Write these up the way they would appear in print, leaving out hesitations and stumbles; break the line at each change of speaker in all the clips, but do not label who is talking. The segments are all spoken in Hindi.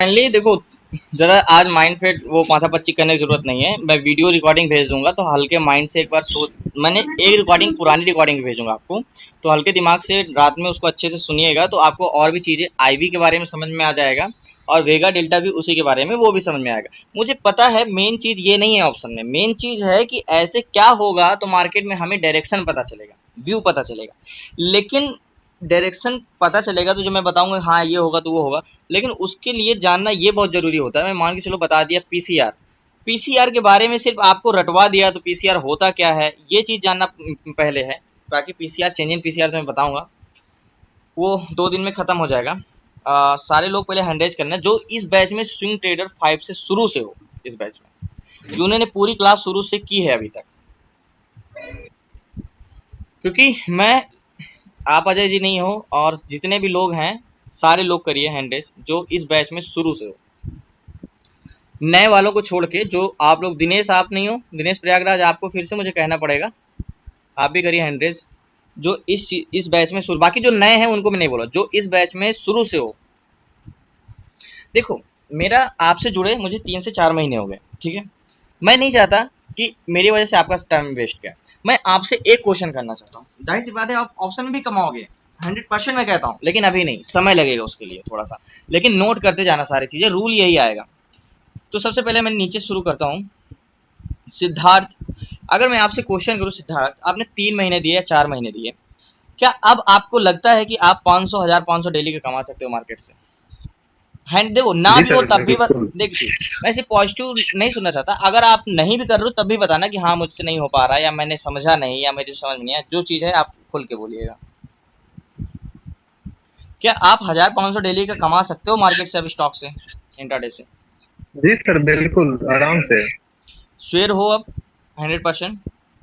फाइनली देखो, ज़रा आज माइंड सेट वो माथापच्ची करने की ज़रूरत नहीं है। मैं वीडियो रिकॉर्डिंग भेज दूँगा, तो हल्के माइंड से एक बार सोच, मैंने एक रिकॉर्डिंग पुरानी रिकॉर्डिंग भेजूँगा आपको, तो हल्के दिमाग से रात में उसको अच्छे से सुनिएगा, तो आपको और भी चीज़ें आईवी के बारे में समझ में आ जाएगा और वेगा डेल्टा भी उसी के बारे में, वो भी समझ में आएगा। मुझे पता है मेन चीज़ ये नहीं है ऑप्शन में, मेन चीज़ है कि ऐसे क्या होगा तो मार्केट में हमें डायरेक्शन पता चलेगा, व्यू पता चलेगा। लेकिन डायरेक्शन पता चलेगा तो जो मैं बताऊँगा हाँ ये होगा तो वो होगा, लेकिन उसके लिए जानना ये बहुत ज़रूरी होता है। मैं मान के चलो बता दिया पीसीआर, पीसीआर के बारे में सिर्फ आपको रटवा दिया तो पीसीआर होता क्या है ये चीज़ जानना पहले है। बाकी पीसीआर चेंज इन पीसीआर तो मैं बताऊँगा, वो 2 दिन में ख़त्म हो जाएगा। सारे लोग पहले हैंडरेज करना है जो इस बैच में स्विंग ट्रेडर 5 से शुरू से हो, इस बैच में जिन्होंने पूरी क्लास शुरू से की है अभी तक, क्योंकि मैं आप अजय जी नहीं हो और जितने भी लोग हैं सारे लोग करिए हैंडरेज जो इस बैच में शुरू से हो। नए वालों को छोड़ के जो आप लोग, दिनेश आप नहीं हो, दिनेश प्रयागराज आपको फिर से मुझे कहना पड़ेगा, आप भी करिए हैंडरेज जो इस बैच में शुरू। बाकी जो नए हैं उनको मैं नहीं बोला, जो इस बैच में शुरू से हो। देखो मेरा आपसे जुड़े मुझे 3 से 4 महीने हो गए, ठीक है। मैं नहीं चाहता कि मेरी वजह से आपका टाइम वेस्ट किया। मैं आपसे एक क्वेश्चन करना चाहता हूँ, जाहिर सी बात है आप ऑप्शन में भी कमाओगे 100% मैं कहता हूँ, लेकिन अभी नहीं, समय लगेगा उसके लिए थोड़ा सा, लेकिन नोट करते जाना सारी चीज़ें, रूल यही आएगा। तो सबसे पहले मैं नीचे शुरू करता हूँ। सिद्धार्थ, अगर मैं आपसे क्वेश्चन करूँ सिद्धार्थ, आपने 3 महीने दिए या 4 महीने दिए, क्या अब आपको लगता है कि आप 500 1500 डेली का कमा सकते हो मार्केट से? हैंड देखो ना
जी
भी हो
सर,
तब भी
बिल्कुल।
देखिए, मैं सिर्फ पॉजिटिव नहीं सुनना चाहता, अगर आप नहीं भी कर रहे हो तब भी बताना कि हाँ मुझसे नहीं हो पा रहा है या मैंने समझा नहीं या मेरी समझ में नहीं आया, जो चीज़ है आप खुल के बोलिएगा। क्या आप 1500 डेली का कमा सकते हो मार्केट से, अभी स्टॉक से, इंट्राडे से?
जी सर, बिल्कुल, आराम से।
श्योर हो अब 100%?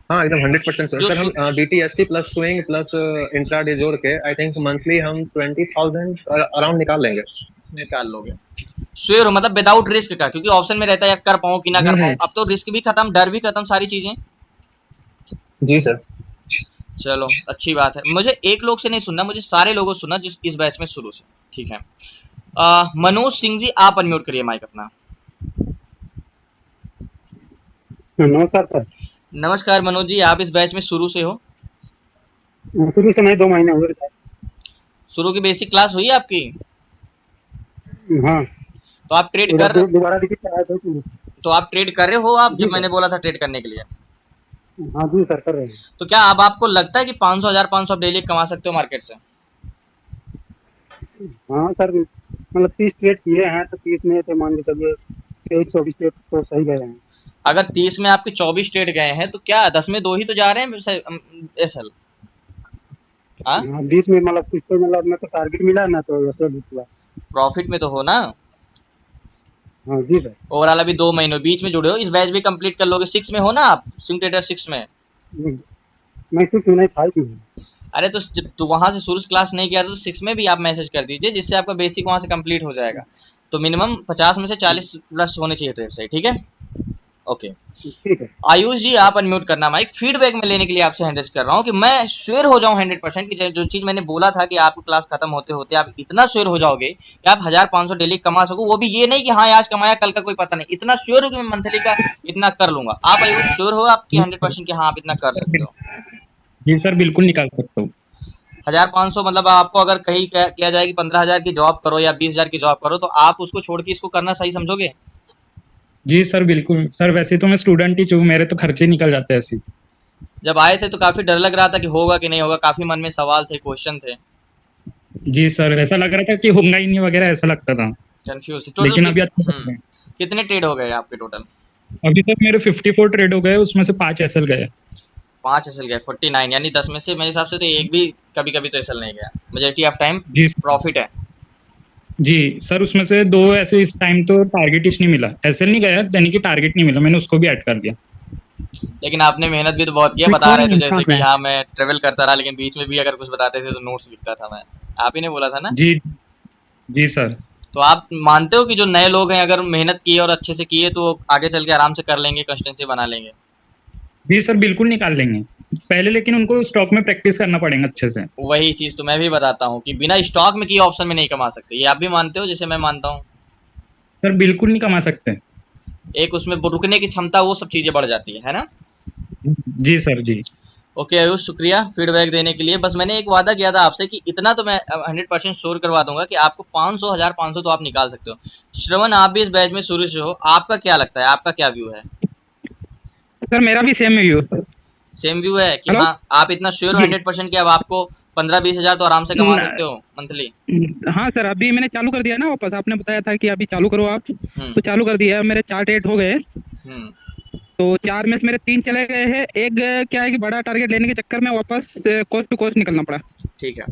हाँ, एकदम 100% सर।
जो
सर हम BTST plus swing plus intraday जोड़ के आई थिंक मंथली हम 20,000 अराउंड निकाल लेंगे।
निकाल लोगे? श्योर हो, मतलब विदाउट रिस्क का, क्योंकि ऑप्शन में रहता है कर पाऊँ कि ना कर पाऊँ,
हम्म।
अब तो रिस्क भी खत्म, डर भी खत्म, सारी चीजें।
जी सर।
चलो अच्छी बात है, मुझे एक लोग से नहीं सुनना, मुझे सारे लोगों से सुनना जिस इस बैच में शुरू से, ठीक है। मनोज सिंह जी आप अनम्यूट करिए माइक अपना।
नमस्कार सर।
नमस्कार मनोज जी, आप इस बैच में शुरू से हो?
शुरू से नहीं, 2 महीने हुए सर।
शुरू की बेसिक क्लास हुई है आपकी?
हाँ,
तो आप ट्रेड
इधर
कर,
दोबारा टिकट कराया था कि?
तो आप ट्रेड कर रहे हो आप,
जी
जब
सर।
मैंने बोला था ट्रेड करने के लिए?
हाँ जी सर, कर रहे हैं।
तो क्या अब आपको लगता है कि 500 1500 डेली कमा सकते हो मार्केट से?
हाँ सर, मतलब 30 ट्रेड किए हैं तो 30 में थे, मान के चलिए 23-24 ट्रेड तो सही गए हैं।
अगर 30 में आपके 24 ट्रेड गए हैं तो क्या 10 में 2 ही तो जा रहे हैं एसएल? हाँ,
हाँ, 20 में मतलब कुछ तो, मतलब मैं तो टारगेट मिला ना, तो ऐसे भी हुआ।
प्रॉफिट में तो हो ना?
हाँ जी सर।
ओवरऑल अभी 2 महीनों बीच में जुड़े हो, इस बैच भी कंप्लीट कर लोगे, 6 में हो ना आप, स्विंग ट्रेडर 6 में?
मैं सिर्फ नहीं, 5 में हूँ।
अरे तो जब तो वहां से शुरू से क्लास नहीं किया था तो 6 में भी आप मैसेज कर दीजिए, जिससे आपका बेसिक वहां से कंप्लीट हो जाएगा। तो मिनिमम 50 में से 40 प्लस होने चाहिए ट्रेड से, ठीक है। ओके।
ठीक है।
आयुष जी आप अनम्यूट करना माइक, फीडबैक में लेने के लिए आपसे हैंडरेज कर रहा हूँ कि मैं श्योर हो जाऊँ 100% कि जो चीज मैंने बोला था कि आपकी क्लास खत्म होते होते आप इतना श्योर हो जाओगे कि आप 1500 डेली कमा सको, वो भी ये नहीं कि हाँ आज कमाया कल का कोई पता नहीं, इतना श्योर हो कि मैं मंथली का इतना कर लूंगा। आप आयुष श्योर हो आपकी 100% कि हाँ आप इतना कर सकते हो?
जी सर, बिल्कुल निकाल सकता हूँ।
1500 मतलब आपको अगर कहीं किया जाए कि 15,000 की जॉब करो या 20,000 की जॉब करो, तो आप उसको छोड़ के इसको करना सही समझोगे?
जी सर, बिल्कुल सर, वैसे तो मैं स्टूडेंट ही हूँ, मेरे तो खर्चे निकल जाते हैं ऐसे।
जब आए थे तो काफी डर लग रहा था कि होगा कि नहीं होगा, काफी मन में सवाल थे, क्वेश्चन थे,
जी सर, ऐसा लग रहा था कि होगा ही नहीं वगैरह, ऐसा लगता था।
कंफ्यूज थे टोटल
लेकिन अभी अच्छा लग रहा है।
कितने ट्रेड हो गए आपके टोटल?
अभी तक मेरे 54 ट्रेड हो गए, उसमें से 5 एसएल गए।
5 एसएल गए, 49, यानी 10 में से मेरे हिसाब से तो एक भी कभी कभी तो एसएल नहीं गया, मेजोरिटी ऑफ टाइम
जी
प्रॉफिट है।
जी सर, उसमें से 2 ऐसे इस टाइम तो टारगेट ही नहीं मिला, एसएल नहीं गया यानी कि टारगेट नहीं मिला, मैंने उसको भी ऐड कर दिया।
लेकिन आपने मेहनत भी तो बहुत किया, बता रहे थे जैसे कि हाँ मैं ट्रेवल करता रहा, लेकिन बीच में भी अगर कुछ बताते थे तो नोट्स लिखता था मैं, आप ही ने बोला था ना?
जी जी सर।
तो आप मानते हो कि जो नए लोग हैं अगर मेहनत किए और अच्छे से किए तो आगे चल के आराम से कर लेंगे, कंसिस्टेंसी बना लेंगे?
जी सर, बिल्कुल निकाल लेंगे पहले, लेकिन उनको स्टॉक में प्रैक्टिस करना पड़ेगा अच्छे से।
वही चीज तो मैं भी बताता हूँ कि बिना स्टॉक में किए ऑप्शन में नहीं कमा सकते, ये आप भी मानते हो जैसे मैं मानता हूँ?
सर बिल्कुल नहीं कमा सकते।
एक उसमें रुकने की क्षमता, वो सब चीजें बढ़ जाती है ना।
जी सर जी।
ओके आयुष, शुक्रिया फीडबैक देने के लिए। बस मैंने एक वादा किया था आपसे कि इतना तो मैं 100% श्योर करवा दूंगा कि आपको 500 1500 तो आप निकाल सकते हो। श्रवण, आप भी इस बैच में शुरू से हो, आपका क्या लगता है, आपका क्या व्यू है?
सर मेरा भी सेम व्यू।
सेम व्यू है कि
हेलो
हाँ आप इतना श्योर हो
जी
100% कि अब आपको 15-20 हजार तो आराम से कमा सकते हो मंथली?
हाँ सर, अभी मैंने चालू कर दिया ना वापस, आपने बताया था कि अभी चालू करो आप,
हम्म
तो चालू कर दिया। मेरे 4 डेट हो गए,
हम्म
तो 4 में से मेरे 3 चले गए हैं। एक क्या है कि बड़ा टारगेट लेने के चक्कर में वापस कोस्ट टू कोस्ट निकलना पड़ा।
ठीक है।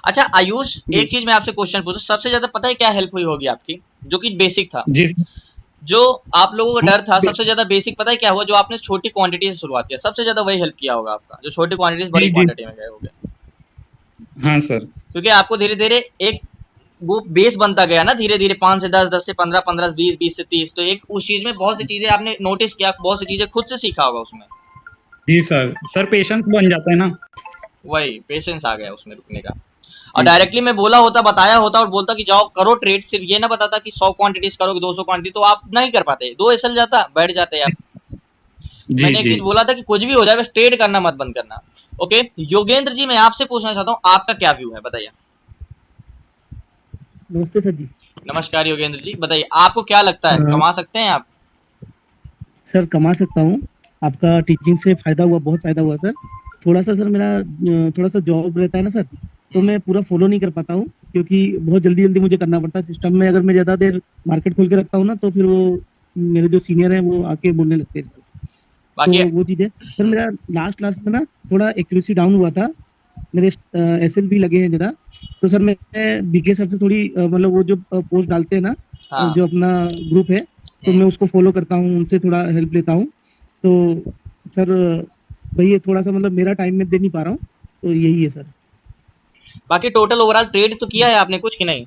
अच्छा आयुष,
जी
एक चीज मैं आपसे क्वेश्चन पूछूं, सबसे ज्यादा पता है क्या हेल्प हुई होगी आपकी, जो कि बेसिक था,
जी सर।
जो आप लोगों का डर था,
बे-
सबसे ज्यादा बेसिक पता है क्या हुआ? जो आपने छोटी क्वांटिटी से शुरुआत किया, सबसे ज्यादा वही हेल्प किया होगा आपका, जो छोटी क्वांटिटी से बड़ी
जी जी।
क्वांटिटी में गए होगे।
हाँ सर।
क्योंकि आपको धीरे धीरे एक वो बेस बनता गया ना, धीरे धीरे 5 से 10, 10 से 15, 15 से 20, 20 से 30, तो एक उस चीज में बहुत सी चीजें आपने नोटिस किया, बहुत सी चीजें खुद से सीखा होगा उसमें।
जी सर। सर पेशेंस बन जाता है ना।
वही पेशेंस आ गया उसमें रुकने का। और
जी
डायरेक्टली मैं बोला होता, बताया होता और बोलता कि जाओ करो ट्रेड, सिर्फ ये ना बताता कि 100 क्वांटिटीज करोगे, 200 क्वांटिटी, तो आप नहीं कर पाते, 2 एसएल जाता, बैठ जाते आप।
जी
मैंने एक
जी।
चीज बोला था कि कुछ भी हो जाए बस ट्रेड करना मत बंद करना। ओके योगेंद्र जी, मैं आपसे पूछना चाहता हूँ आपका क्या व्यू है, बताइए।
नमस्ते सर जी।
नमस्कार योगेंद्र जी, बताइए आपको क्या लगता है,
अ,
कमा सकते हैं आप?
सर कमा सकता हूँ। आपका टीचिंग से फायदा हुआ, बहुत फायदा हुआ सर। थोड़ा सा सर मेरा थोड़ा सा जॉब रहता है ना सर, तो
हम्म,
मैं पूरा फॉलो नहीं कर पाता हूँ, क्योंकि बहुत जल्दी जल्दी मुझे करना पड़ता है सिस्टम में। अगर मैं ज़्यादा देर मार्केट खोल के रखता हूँ ना, तो फिर वो मेरे जो सीनियर हैं वो आके बोलने लगते हैं सर। तो
बाकी
वो चीज़ है सर। मेरा लास्ट लास्ट में ना थोड़ा एक्यूरेसी डाउन हुआ था, मेरे एसएल भी लगे हैं जरा। तो सर मैं बीके सर से थोड़ी मतलब वो जो पोस्ट डालते हैं ना,
हाँ।
जो अपना ग्रुप है, तो
हम्म,
मैं उसको फॉलो करता हूँ, उनसे थोड़ा हेल्प लेता हूँ। तो सर वही है, थोड़ा सा मतलब मेरा टाइम में दे नहीं पा रहा हूँ, तो यही है सर।
बाकी टोटल ओवरऑल ट्रेड तो किया है आपने कुछ कि नहीं?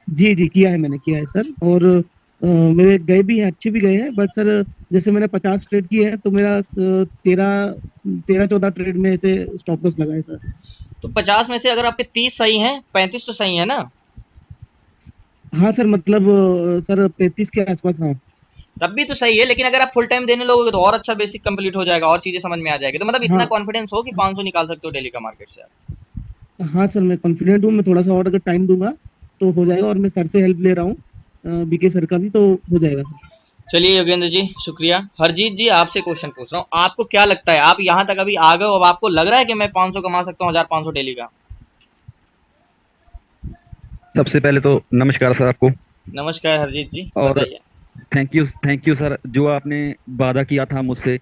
जी जी, किया है, मैंने किया है सर। और मेरे गए भी हैं, अच्छे भी गए हैं, बट सर जैसे मैंने 50 ट्रेड किए हैं, तो मेरा 13 14 ट्रेड में ऐसे स्टॉप लॉस लगा है सर।
तो 50 में से अगर आपके 30 सही हैं, 35 तो सही है ना?
हाँ सर, मतलब सर 35 के आसपास, हाँ।
तब भी तो सही है, लेकिन अगर आप फुल टाइम देने लगोगे तो और अच्छा बेसिक कंप्लीट हो जाएगा और चीजें समझ में आ जाएगी, तो मतलब इतना
हाँ
कॉन्फिडेंस हो कि 500 निकाल सकते हो डेली का मार्केट से आप।
हाँ सर, मैं कॉन्फिडेंट हूँ। मैं थोड़ा सा और अगर टाइम दूंगा तो हो जाएगा, और मैं सर से हेल्प ले रहा हूँ, बीके सर का भी, तो हो जाएगा सर।
चलिए योगेंद्र जी शुक्रिया। हरजीत जी, आपसे क्वेश्चन पूछ रहा हूँ, आपको क्या लगता है, आप यहाँ तक अभी आ गए हो, अब आपको लग रहा है कि मैं 500 कमा सकता हूँ, 1500 डेली का?
सबसे पहले तो नमस्कार सर आपको,
नमस्कार हरजीत जी,
और
बताइए।
थैंक यू सर, जो आपने वादा किया था मुझसे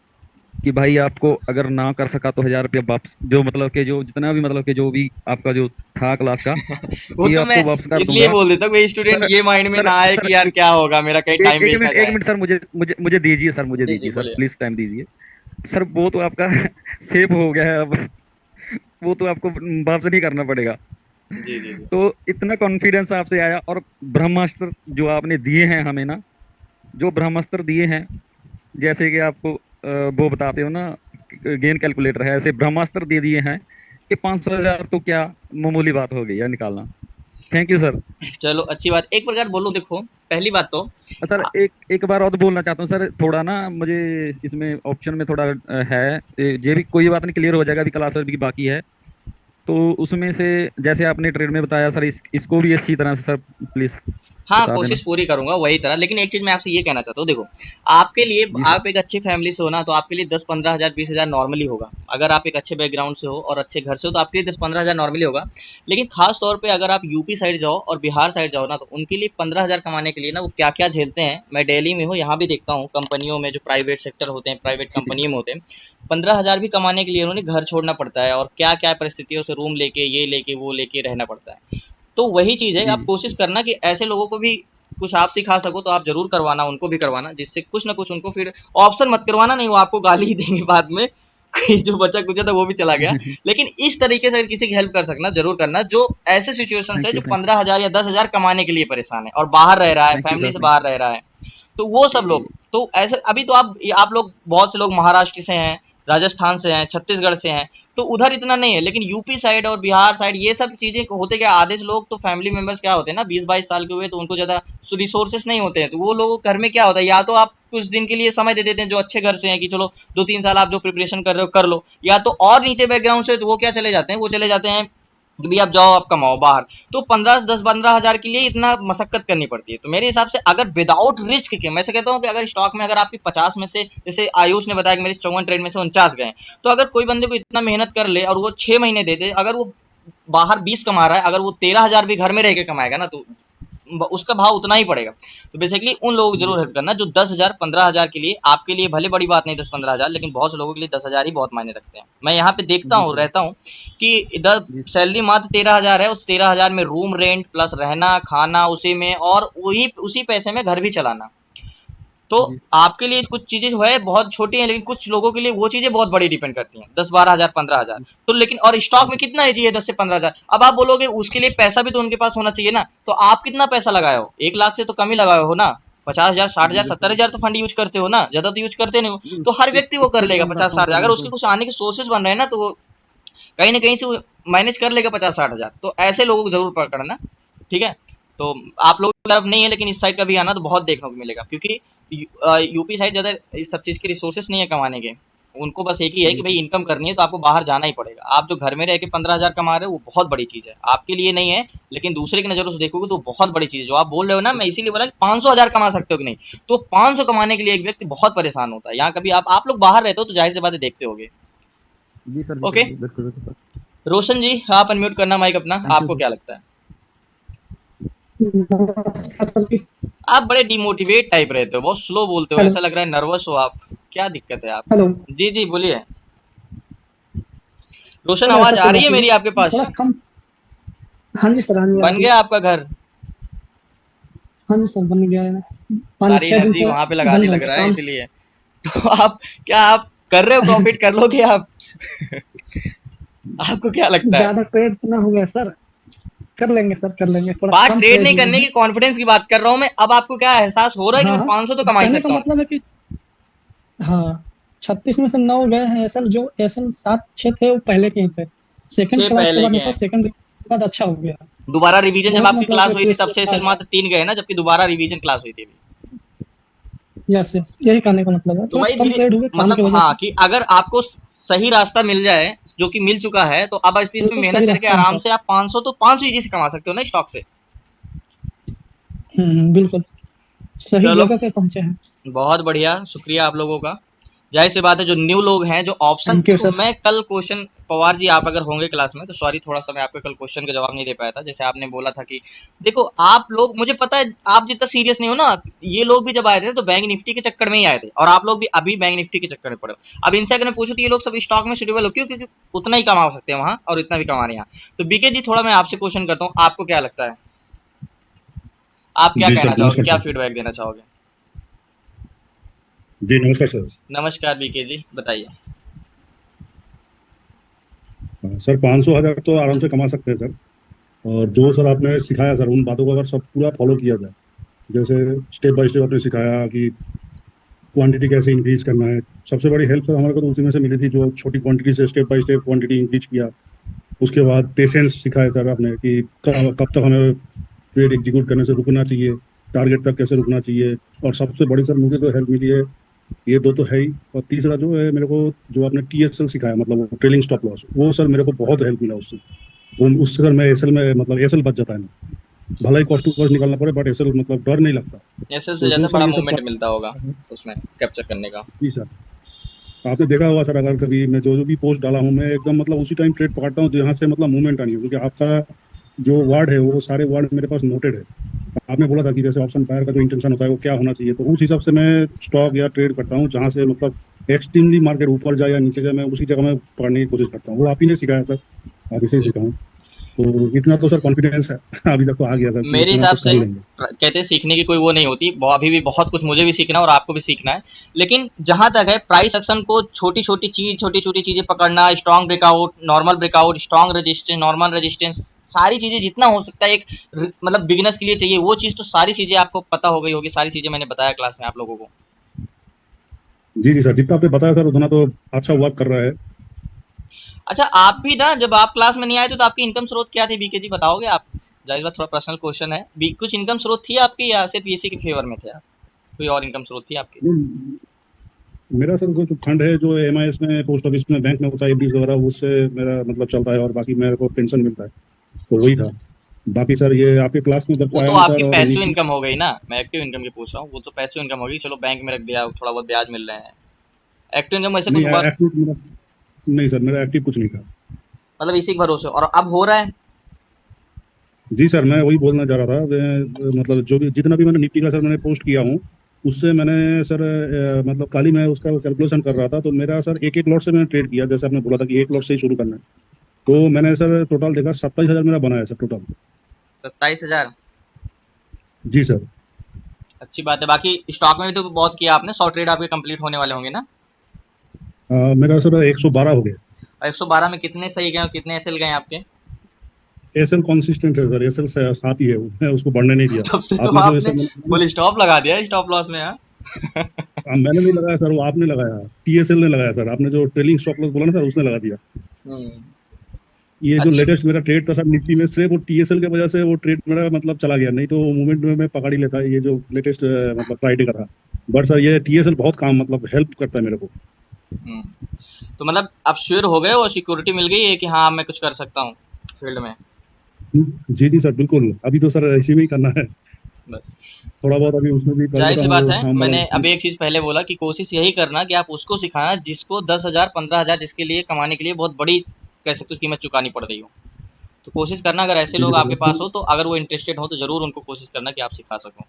कि भाई आपको अगर ना कर सका तो 1000 रुपया वापस, जो मतलब कि जो जितना भी मतलब कि जो भी आपका जो था क्लास का,
वो
ये
तो मैं
आपको वापस कर
इसलिए
दूंगा।
बोल देता हूँ, कोई स्टूडेंट
सर
ये माइंड में
सर
ना आए
सर
कि यार क्या होगा, मेरा कहीं टाइम वेस्ट ना
एक
जाए।
मिनट सर, मुझे मुझे मुझे दीजिए सर, मुझे
जी जी
दीजिए सर,
बोलिए।
प्लीज टाइम दीजिए सर। वो तो आपका सेव हो गया है अब, वो तो आपको वापस नहीं करना पड़ेगा।
जी जी जी।
तो इतना कॉन्फिडेंस आपसे आया, और ब्रह्मास्त्र जो आपने दिए हैं हमें ना, जो ब्रह्मास्त्र दिए हैं, जैसे कि आपको वो बताते हो ना, गेन कैलकुलेटर है, ऐसे ब्रह्मास्त्र दे दिए हैं कि 500,000 तो क्या मामूली बात हो गई है निकालना। Thank you sir.
चलो अच्छी बात, एक प्रकार बोलो, देखो पहली बात तो
सर एक एक बार और बोलना चाहता हूँ सर, थोड़ा ना मुझे इसमें ऑप्शन में थोड़ा है, ये भी कोई बात नहीं, क्लियर हो जाएगा, अभी क्लास भी बाकी है। तो उसमें से जैसे आपने ट्रेड में बताया सर, इसको भी इसी तरह से सर प्लीज
हाँ
बता देना।
कोशिश पूरी करूंगा वही तरह, लेकिन एक चीज मैं आपसे ये कहना चाहता हूँ, देखो आपके लिए,
जी सर।
आप एक अच्छी फैमिली से हो ना, तो आपके लिए 10-15 हजार 20 हजार नॉर्मली होगा। अगर आप एक अच्छे बैकग्राउंड से हो और अच्छे घर से हो तो आपके लिए 10-15 हजार नॉर्मली होगा। लेकिन खास तौर पे अगर आप यूपी साइड जाओ और बिहार साइड जाओ ना, तो उनके लिए 15 हजार कमाने के लिए ना वो क्या क्या झेलते हैं। मैं दिल्ली में हूँ, यहाँ भी देखता हूँ कंपनियों में, जो प्राइवेट सेक्टर होते हैं, प्राइवेट
जी जी।
कंपनियों में होते हैं, 15 हजार भी कमाने के लिए उन्होंने घर छोड़ना पड़ता है, और क्या क्या परिस्थितियों से रूम लेके, ये लेके, वो लेके रहना पड़ता है। तो वही चीज़ है,
जी
आप कोशिश करना कि ऐसे लोगों को भी कुछ आप सिखा सको तो आप जरूर करवाना, उनको भी करवाना, जिससे कुछ ना कुछ उनको फिर ऑप्शन मत करवाना, नहीं वो आपको गाली ही देंगे बाद में कि जो बचा कुचा था वो भी चला गया।
जी।
लेकिन इस तरीके से अगर किसी की हेल्प कर सकना जरूर करना, जो ऐसे सिचुएशन है, जो
थैंक यू
15 हजार या 10 हजार कमाने के लिए परेशान है और बाहर रह रहा है,
थैंक यू
फैमिली
सर,
से
थैंक
बाहर रह रहा है, तो वो
जी
सब
जी
लोग। तो ऐसे अभी तो आप लोग बहुत से लोग महाराष्ट्र से हैं, राजस्थान से हैं, छत्तीसगढ़ से हैं, तो उधर इतना नहीं है। लेकिन यूपी साइड और बिहार साइड ये सब चीज़ें होते क्या, आधे लोग तो फैमिली मेंबर्स क्या होते हैं ना 20-22 साल के हुए, तो उनको ज़्यादा रिसोर्सेस नहीं होते हैं, तो वो लोगों के घर में क्या होता है, या तो आप कुछ दिन के लिए समय दे देते हैं जो अच्छे घर से हैं कि चलो 2-3 साल आप जो प्रिपरेशन कर रहे हो कर लो, या तो और नीचे बैकग्राउंड से तो वो क्या चले जाते हैं, वो चले जाते हैं कि भाई आप जाओ आप कमाओ बाहर, तो 10-15 हज़ार के लिए इतना मशक्कत करनी पड़ती है। तो मेरे हिसाब से अगर विदाउट रिस्क के, मैं से कहता हूँ कि अगर स्टॉक में अगर आपकी 50 में से, जैसे आयुष ने बताया कि मेरे 54 ट्रेड में से 49 गए, तो अगर कोई बंदे को इतना मेहनत कर ले और वो 6 महीने दे दे, अगर वो बाहर 20 कमा रहा है, अगर वो 13,000 भी घर में रह के कमाएगा ना, तो उसका भाव उतना ही पड़ेगा। तो बेसिकली उन लोगों को जरूर हेल्प करना जो 10,000 15,000 के लिए, आपके लिए भले बड़ी बात नहीं 10-15 हज़ार, लेकिन बहुत से लोगों के लिए 10,000 ही बहुत मायने रखते हैं। मैं यहाँ पे देखता हूँ, रहता हूँ कि इधर सैलरी मात्र 13,000 है, उस 13,000 में रूम रेंट प्लस रहना खाना उसी में, और वही उसी पैसे में घर भी चलाना। तो आपके लिए कुछ चीजें जो है बहुत छोटी हैं, लेकिन कुछ लोगों के लिए वो चीजें बहुत बड़ी डिपेंड करती हैं, 10-12 हज़ार 15 हज़ार। तो लेकिन और स्टॉक में कितना एजी है 10 से 15 हज़ार, अब आप बोलोगे उसके लिए पैसा भी तो उनके पास होना चाहिए ना, तो आप कितना पैसा लगाए हो, 1 लाख से तो कम ही लगाए हो ना, 50,000 60,000 70,000 तो फंड यूज करते हो ना, ज्यादा तो यूज करते नहीं हो। तो हर व्यक्ति वो कर लेगा 50-60 हज़ार, अगर उसके कुछ आने के सोर्सेज बन रहे हैं ना, तो वो कहीं ना कहीं से मैनेज कर लेगा 50-60 हज़ार। तो ऐसे लोगों को जरूर पकड़ना, ठीक है। तो आप लोगों की तरफ नहीं है, लेकिन इस साइड का भी आना तो बहुत देखने को मिलेगा, क्योंकि यूपी साइड ज़्यादा इस सब चीज़ के रिसोर्सेस नहीं है कमाने के, उनको बस एक ही है कि भाई इनकम करनी है तो आपको बाहर जाना ही पड़ेगा। आप जो घर में रह के 15,000 कमा रहे हो वो बहुत बड़ी चीज़ है, आपके लिए नहीं है, लेकिन दूसरे की नज़रों से देखोगे तो बहुत बड़ी चीज़ है। जो आप बोल रहे हो ना, मैं इसीलिए बोला 500,000 कमा सकते हो कि नहीं, तो 500 कमाने के लिए एक व्यक्ति बहुत परेशान होता है। यहाँ कभी आप लोग बाहर रहते हो तो जाहिर सी बातें देखते होगे।
जी सर,
ओके,
बिल्कुल बिल्कुल सर।
रोशन जी आप अनम्यूट करना माइक अपना, आपको क्या लगता है? आप बड़े डिमोटिवेट टाइप रहते हो, बहुत स्लो बोलते हो, ऐसा लग रहा है नर्वस हो आप, क्या दिक्कत है आप?
हेलो
जी जी बोलिए रोशन, आवाज आ रही है मेरी आपके पास?
थोड़ा कम। हाँ जी सर, हाँ जी,
बन गया आपका घर?
हाँ जी सर, बन गया है।
सारी एनर्जी वहां पे लगा दी लग रहा है, इसलिए तो आप कर रहे हो, प्रॉफिट कर लोगे आप? आपको क्या लगता है?
ज्यादा ट्रेड तो ना हो गया सर, कर लेंगे सर, कर लेंगे। थोड़ा
बात
कम
ट्रेड नहीं करने की, कॉन्फिडेंस की बात कर रहा हूँ मैं। अब आपको क्या एहसास हो रहा है कि मैं 500 तो कमा ही सकता हूँ?
मतलब है कि हाँ 36 में से 9 गए हैं। एसएल जो एसएल 7-6 थे वो पहले के ही थे, सेकंड क्लास के बाद सेकंड के बाद अच्छा हो गया।
दोबारा रिवीजन जब आपकी क्लास हुई थी तब से एसएल मात्र 3 गए ना, जबकि दोबारा रिवीजन क्लास हुई थी।
यस यस, यही कहने का मतलब है।
तो भाई
कम ट्रेड हुए
मतलब हाँ, कि अगर आपको सही रास्ता मिल जाए, जो कि मिल चुका है, तो अब इस पे मेहनत करके आराम से आप 500 तो 500 इजी से कमा सकते हो ना स्टॉक से।
बिल्कुल सही जगह पे पहुंचे हैं।
बहुत बढ़िया, शुक्रिया आप लोगों का। जाहिर सी बात है, जो न्यू लोग हैं, जो ऑप्शन, तो मैं कल क्वेश्चन, पवार जी आप अगर होंगे क्लास में तो सॉरी थोड़ा सा मैं आपके कल क्वेश्चन का जवाब नहीं दे पाया था। जैसे आपने बोला था कि देखो आप लोग, मुझे पता है आप जितना सीरियस नहीं हो ना, ये लोग भी जब आए थे तो बैंक निफ्टी के चक्कर में ही आए थे, और आप लोग भी अभी बैंक निफ्टी के चक्कर में पड़े हो। अब इनसे अगर मैं पूछूं तो ये लोग सब स्टॉक में सुटेबल हो, क्यों? क्योंकि उतना ही कमा सकते हैं वहां और इतना भी कमा रहे हैं। तो बीके जी थोड़ा मैं आपसे क्वेश्चन करता हूँ, आपको क्या लगता है, आप क्या कहना चाहोगे, क्या फीडबैक देना चाहोगे?
जी नमस्कार सर।
नमस्कार बीके जी, बताइए।
सर 500,000 तो आराम से कमा सकते हैं सर, और जो सर आपने सिखाया सर उन बातों को अगर सब पूरा फॉलो किया जाए, जैसे स्टेप बाय स्टेप आपने सिखाया कि क्वांटिटी कैसे इंक्रीज करना है। सबसे बड़ी हेल्प सर हमारे को तो उसी में से मिली थी, जो छोटी क्वांटिटी से step by step quantity increase किया। उसके बाद पेशेंस सिखाया सर आपने कि कब तक हमें ट्रेड एग्जीक्यूट करने से रुकना चाहिए, टारगेट तक कैसे रुकना चाहिए। और सबसे बड़ी सर मुझे तो हेल्प मिली है, ये दो तो है ही, और तीसरा जो है मेरे को जो आपने TSL सिखाया, मतलब ट्रेलिंग स्टॉप लॉस, वो सर मेरे को बहुत हेल्प मिला उससे। उससे सर मैं एसएल में, मतलब एसएल बच जाता है ना, भला ही कॉस्ट टू कॉस्ट निकालना पड़े, बट एसएल मतलब डर नहीं लगता।
एसएल से ज्यादा बड़ा मूवमेंट मिलता होगा उसमें कैप्चर करने का।
जी सर, आपने देखा होगा सर, अगर कभी मैं जो भी पोस्ट डाला हूँ मैं एकदम मतलब उसी टाइम ट्रेड पकड़ता हूँ जहाँ से मतलब मूवमेंट आनी है, क्योंकि आपका जो वर्ड है वो सारे वर्ड मेरे पास नोटेड है। आपने बोला था कि जैसे ऑप्शन बायर का जो इंटेंशन होता है वो क्या होना चाहिए, तो उस हिसाब से मैं स्टॉक या ट्रेड करता हूँ जहाँ से मतलब एक्सट्रीमली मार्केट ऊपर जाए या नीचे जाए, मैं उसी जगह में पकड़ने की कोशिश करता हूँ। वो आप ही ने सिखाया सर, आप इसे सिखाऊँ, तो इतना तो सर कॉन्फिडेंस है अभी तक तो आ गया सर।
मेरे हिसाब से कहते हैं सीखने की कोई वो नहीं होती, अभी भी बहुत कुछ मुझे भी सीखना और आपको भी सीखना है। लेकिन जहां तक है प्राइस एक्शन को, छोटी छोटी चीजें पकड़ना, strong breakout, normal breakout, strong resistance, normal resistance, सारी चीजें जितना हो सकता है एक मतलब बिगिनर्स के लिए चाहिए वो चीज, तो सारी चीजें आपको पता हो गई होगी। सारी चीजें मैंने बताया क्लास में आप लोगों को।
जी जी सर, जितना आपने बताया सर उतना तो अच्छा वर्क कर रहा है।
अच्छा, आप भी ना जब आप क्लास में नहीं आए थे तो आपकी इनकम स्रोत क्या थी बीके जी, बताओगे आप? जाहिर बात थोड़ा पर्सनल क्वेश्चन है, कुछ इनकम स्रोत थी आपकी या सिर्फ इसी के फेवर में थे आप? कोई और इनकम स्रोत थी आपकी?
मेरा सर कुछ फंड है जो एमआईएस में, पोस्ट ऑफिस में, बैंक में होता है, एफडी वगैरह, उससे मेरा मतलब चलता है, और बाकी मेरे को पेंशन मिलता है, तो वही था। बाकी सर ये आपके क्लास में जब से
वो
आया
तो
हूँ
आपकी
सर, और
पैसिव इनकम हो गई ना, मैं एक्टिव इनकम की पूछ रहा हूँ। वो तो पैसिव इनकम होगी, चलो बैंक में रख दिया, थोड़ा बहुत ब्याज मिल रहे हैं। एक्टिव इनकम वैसे कुछ
नहीं
वर्क,
एक्टिव मेरा, नहीं सर मेरा एक्टिव कुछ नहीं था।
मतलब इसी के भरोसे, और अब हो रहा है?
जी सर, मैं वही बोलना चाह रहा था, मतलब जो भी जितना भी मैंने निफ्टी का सर मैंने पोस्ट किया हूँ, उससे मैंने सर मतलब कल ही मैं उसका कैलकुलेशन कर रहा था, तो मेरा सर एक एक लॉट से मैंने ट्रेड किया, जैसे आपने बोला था कि एक लॉट से ही शुरू करना है, तो मैंने सर टोटल देखा 27,000 मेरा बना है सर टोटल।
27,000?
जी सर।
अच्छी बात है। बाकी स्टॉक में भी तो बहुत किया आपने, 100 ट्रेड आपके कंप्लीट होने वाले होंगे ना?
मेरा सर 112 हो गया।
और 112 में कितने सही गए और कितने एसएल गए आपके?
एसएल कंसिस्टेंट है सर, एसएल साथ ही है, मैं उसको बढ़ने नहीं दिया।
तब से तो
आपने जो
आपने
एसएल
फुल स्टॉप लगा दिया स्टॉप लॉस में। हाँ
मैंने नहीं लगाया सर, वो आपने लगाया, टीएसएल ने लगाया सर, आपने जो ट्रेलिंग स्टॉप लॉस बोला ना सर, उसने लगा दिया। ये जो
अच्छा,
लेटेस्ट मेरा ट्रेड था सर निफ्टी में, सिर्फ वो टीएसएल की वजह से वो ट्रेड मेरा मतलब चला गया, नहीं तो मूवमेंट में मैं पकड़ ही लेता, ये जो लेटेस्ट मतलब फ्राइडे का था। बट सर ये टीएसएल बहुत काम मतलब हेल्प करता है मेरे को।
तो मतलब आप श्योर हो गए और सिक्योरिटी मिल गई है कि हाँ मैं कुछ कर सकता हूँ फील्ड में?
जी जी सर बिल्कुल, अभी तो सर ऐसे ही करना है,
बस
थोड़ा बहुत अभी उसमें भी कर
जाहिर
लेता
सी
हूँ
बात
वो
है।
काम वाला।
मैंने अभी एक चीज पहले बोला कि कोशिश यही करना कि आप उसको सिखाना जिसको 10,000 15,000 जिसके लिए कमाने के लिए बहुत बड़ी कह सकते हो कीमत चुकानी पड़ रही हो। तो कोशिश करना अगर ऐसे
जी जी
लोग आपके पास
सर,
हो, तो अगर वो इंटरेस्टेड हो तो जरूर उनको कोशिश करना कि आप सिखा सको।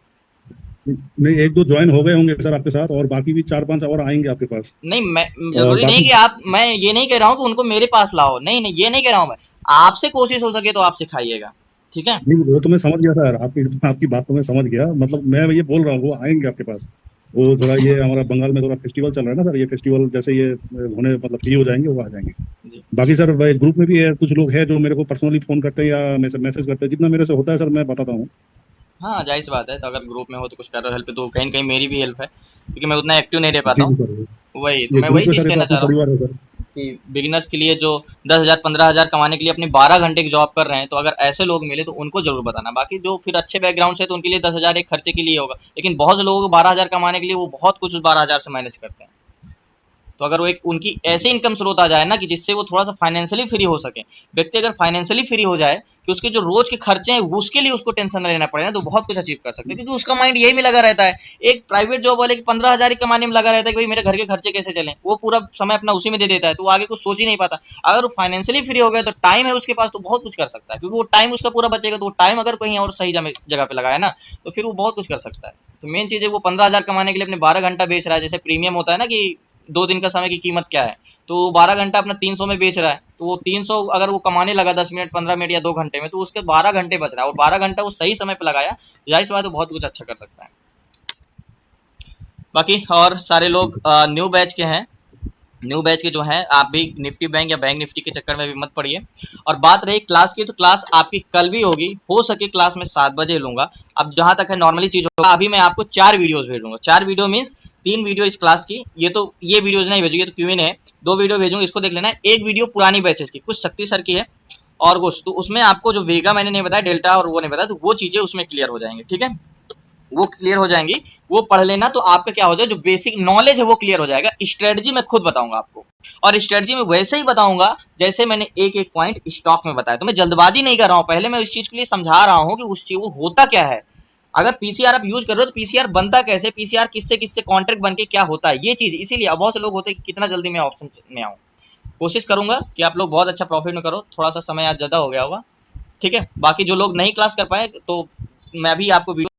नहीं एक दो ज्वाइन हो गए होंगे सर आपके साथ, और बाकी भी 4-5 और आएंगे आपके पास।
नहीं, मैं
और
जरूरी नहीं
बाकी
कि आप, मैं ये नहीं कह रहा हूँ कि उनको मेरे पास लाओ, नहीं नहीं ये नहीं कह रहा हूँ मैं। आपसे कोशिश हो सके तो आप सिखाइएगा, ठीक है?
नहीं, वो तो मैं समझ गया सर, आपकी आपकी बात तो मैं समझ गया, मतलब मैं ये बोल रहा हूँ वो आएंगे आपके पास। वो थोड़ा ये हमारा बंगाल में थोड़ा फेस्टिवल चल रहा है ना सर, ये फेस्टिवल जैसे ये होने मतलब फ्री हो जाएंगे वो आ जाएंगे।
जी
बाकी सर ग्रुप में भी है, कुछ लोग हैं जो मेरे को पर्सनली फोन करते हैं या मैसेज करते हैं, जितना मेरे से होता है सर मैं बताता हूँ।
हाँ, जाहिर सी बात है। तो अगर ग्रुप में हो तो कुछ कर रहे हो हेल्प, तो कहीं न कहीं मेरी भी हेल्प है, क्योंकि मैं उतना एक्टिव नहीं रह पाता
जी
हूँ।
सर,
वही, तो
ये
मैं
ग्रुप
वही
में
चीज़
सर ये तो
कहना
आपका
चाह रहा हूँ
परिवार है सर।
कि बिगिनर्स के लिए जो 10,000 15,000 कमाने के लिए अपनी 12 घंटे की जॉब कर रहे हैं, तो अगर ऐसे लोग मिले तो उनको ज़रूर बताना। बाकी जो फिर अच्छे बैकग्राउंड से है तो उनके लिए 10,000 एक खर्चे के लिए होगा, लेकिन बहुत से लोगों को 12,000 कमाने के लिए वो बहुत कुछ उस 12,000 से मैनेज करते हैं। तो अगर वो एक उनकी ऐसे इनकम स्रोत आ जाए ना कि जिससे वो थोड़ा सा फाइनेंशियली फ्री हो सके। व्यक्ति अगर फाइनेंशियली फ्री हो जाए कि उसके जो रोज के खर्चे हैं उसके लिए उसको टेंशन न लेना पड़े ना, तो बहुत कुछ अचीव कर सकते हैं, क्योंकि उसका माइंड यही में लगा रहता है। एक प्राइवेट जॉब वाले 15,000 कमाने में लगा रहता है कि भाई मेरे घर के खर्चे कैसे चलें, वो पूरा समय अपना उसी में दे देता है, तो वो आगे कुछ सोच ही नहीं पाता। अगर वो फाइनेंशियली फ्री हो गया तो टाइम है उसके पास, तो बहुत कुछ कर सकता है, क्योंकि वो टाइम उसका पूरा बचेगा, तो वो टाइम अगर कहीं और सही जगह पे लगाए ना, तो फिर वो बहुत कुछ कर सकता है। तो मेन चीज़ है, वो 15,000 कमाने के लिए अपने 12 घंटा बेच रहा है, जैसे प्रीमियम होता है ना कि 2 दिन का समय की कीमत क्या है, तो 12 घंटा अपना 300 में बेच रहा है, तो वो 300 अगर वो कमाने लगा 10 मिनट 15 मिनट या 2 घंटे में, तो उसके 12 घंटे बच रहा है, और 12 घंटा वो सही समय पे लगाया, जाहिर सी बात है बहुत कुछ अच्छा कर सकता है। बाकी और सारे लोग न्यू बैच के हैं, न्यू बैच के जो हैं, आप भी निफ्टी बैंक या बैंक निफ्टी के चक्कर में भी मत पड़िए। और बात रही क्लास की, तो क्लास आपकी कल भी होगी, हो सके क्लास में 7 बजे लूंगा। अब जहां तक है नॉर्मली चीज होगा, अभी मैं आपको 4 वीडियोस भेजूंगा। 4 वीडियो मीन्स 3 वीडियो इस क्लास की, ये वीडियोज नहीं भेजूंगी, तो क्यों है 2 वीडियो भेजूंगा, इसको देख लेना है। एक वीडियो पुरानी बैचेस की, कुछ शक्ति सर की है और कुछ, तो उसमें आपको जो वेगा मैंने नहीं बताया, डेल्टा और वो नहीं बताया, तो वो चीजें उसमें क्लियर हो जाएंगे, ठीक है? वो क्लियर हो जाएंगी, वो पढ़ लेना, तो आपका क्या हो जाए, जो बेसिक नॉलेज है वो क्लियर हो जाएगा। स्ट्रेटजी मैं खुद बताऊंगा आपको, और स्ट्रेटजी में वैसे ही बताऊंगा जैसे मैंने एक एक पॉइंट स्टॉक में बताया। तो मैं जल्दबाजी नहीं कर रहा हूं, पहले मैं उस चीज के लिए समझा रहा हूं कि उस चीज वो होता क्या है। अगर पीसीआर आप यूज कर रहे हो तो पीसीआर बनता कैसे, पीसीआर किससे किससे कॉन्ट्रैक्ट बन के क्या होता है, ये चीज। इसीलिए अब बहुत से लोग होते हैं कि कितना जल्दी मैं ऑप्शन में आऊँ। कोशिश करूंगा कि आप लोग बहुत अच्छा प्रॉफिट में करो। थोड़ा सा समय आज ज्यादा हो गया होगा, ठीक है? बाकी जो लोग नहीं क्लास कर पाए, तो मैं भी आपको वीडियो